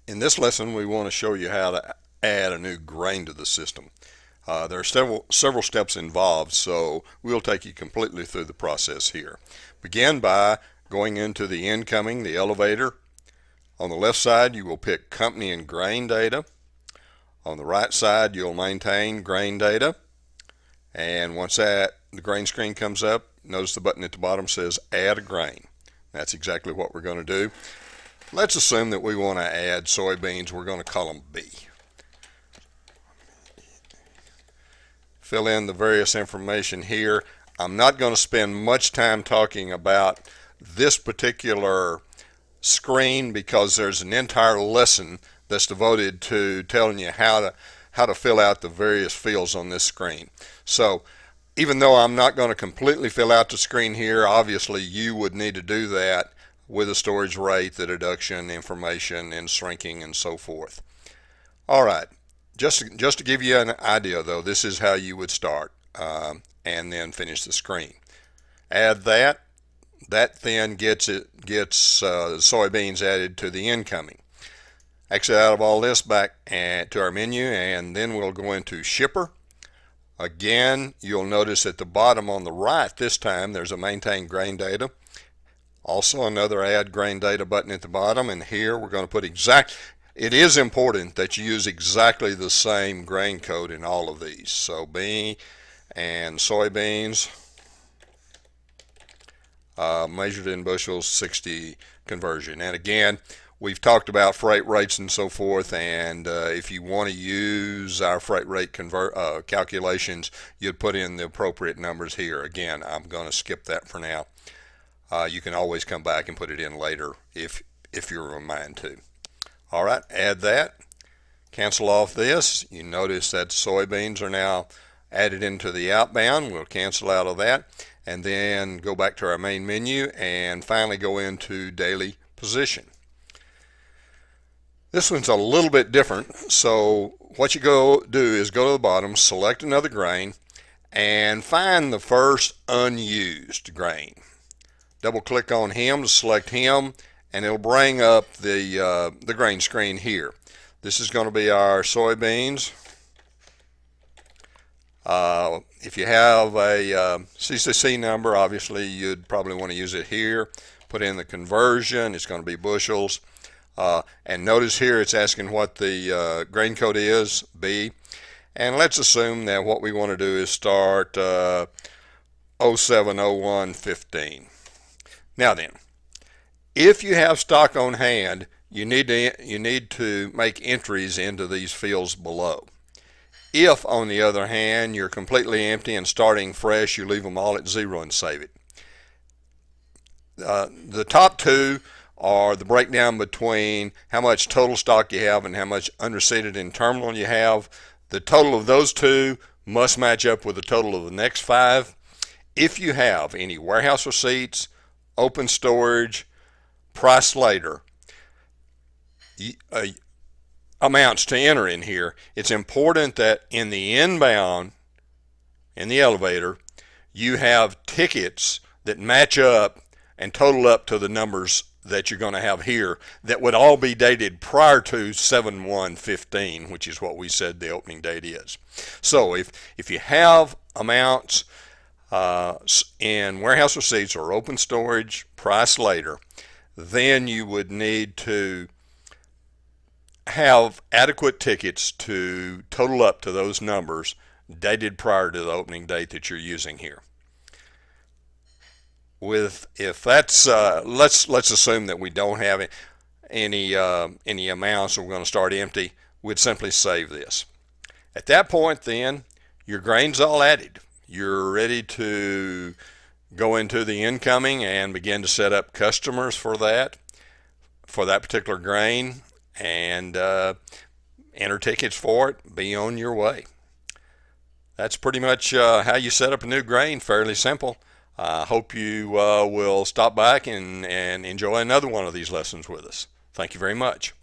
In this lesson, we want to show you how to add a new grain to the system. There are several steps involved, so we'll take you completely through the process here. Begin by going into the incoming, the elevator. On the left side, you will pick company and grain data. On the right side, you'll maintain grain data. And once the grain screen comes up, notice the button at the bottom says add a grain. That's exactly what we're going to do. Let's assume that we want to add soybeans. We're going to call them B. Fill in the various information here. I'm not going to spend much time talking about this particular screen because there's an entire lesson that's devoted to telling you how to fill out the various fields on this screen. So even though I'm not going to completely fill out the screen here, obviously you would need to do that with the storage rate, the deduction information, and shrinking, and so forth. All right, just to give you an idea, though, this is how you would start and then finish the screen. Add that. That then gets soybeans added to the incoming. Exit out of all this back to our menu, and then we'll go into Shipper. Again, you'll notice at the bottom on the right this time there's a Maintain Grain Data. Also another Add Grain Data button at the bottom, and here we're going to put it is important that you use exactly the same grain code in all of these. So B and soybeans, measured in bushels, 60 conversion. And again, we've talked about freight rates and so forth, and if you want to use our freight rate calculations, you'd put in the appropriate numbers here. Again, I'm going to skip that for now. You can always come back and put it in later if you're in mind to. All right, add that. Cancel off this. You notice that soybeans are now added into the outbound. We'll cancel out of that and then go back to our main menu and finally go into daily position. This one's a little bit different. So what you do is go to the bottom, select another grain, and find the first unused grain. Double click on him to select him, and it'll bring up the grain screen here. This is going to be our soybeans. If you have a CCC number, obviously you'd probably want to use it here. Put in the conversion. It's going to be bushels. And notice here it's asking what the grain code is, B. And let's assume that what we want to do is start 070115. Now then, if you have stock on hand, you need to make entries into these fields below. If, on the other hand, you're completely empty and starting fresh, you leave them all at 0 and save it. The top two are the breakdown between how much total stock you have and how much unreceipted in terminal you have. The total of those two must match up with the total of the next 5. If you have any warehouse receipts, open storage, price later amounts to enter in here, it's important that in the inbound, in the elevator, you have tickets that match up and total up to the numbers that you're going to have here that would all be dated prior to 7/1/15, which is what we said the opening date is. So if you have amounts in warehouse receipts or open storage, price later, then you would need to have adequate tickets to total up to those numbers dated prior to the opening date that you're using here. If that's let's assume that we don't have any amounts, we're going to start empty. We'd simply save this. At that point, then your grain's all added. You're ready to go into the incoming and begin to set up customers for that particular grain and enter tickets for it. Be on your way. That's pretty much how you set up a new grain. Fairly simple. I hope you will stop back and enjoy another one of these lessons with us. Thank you very much.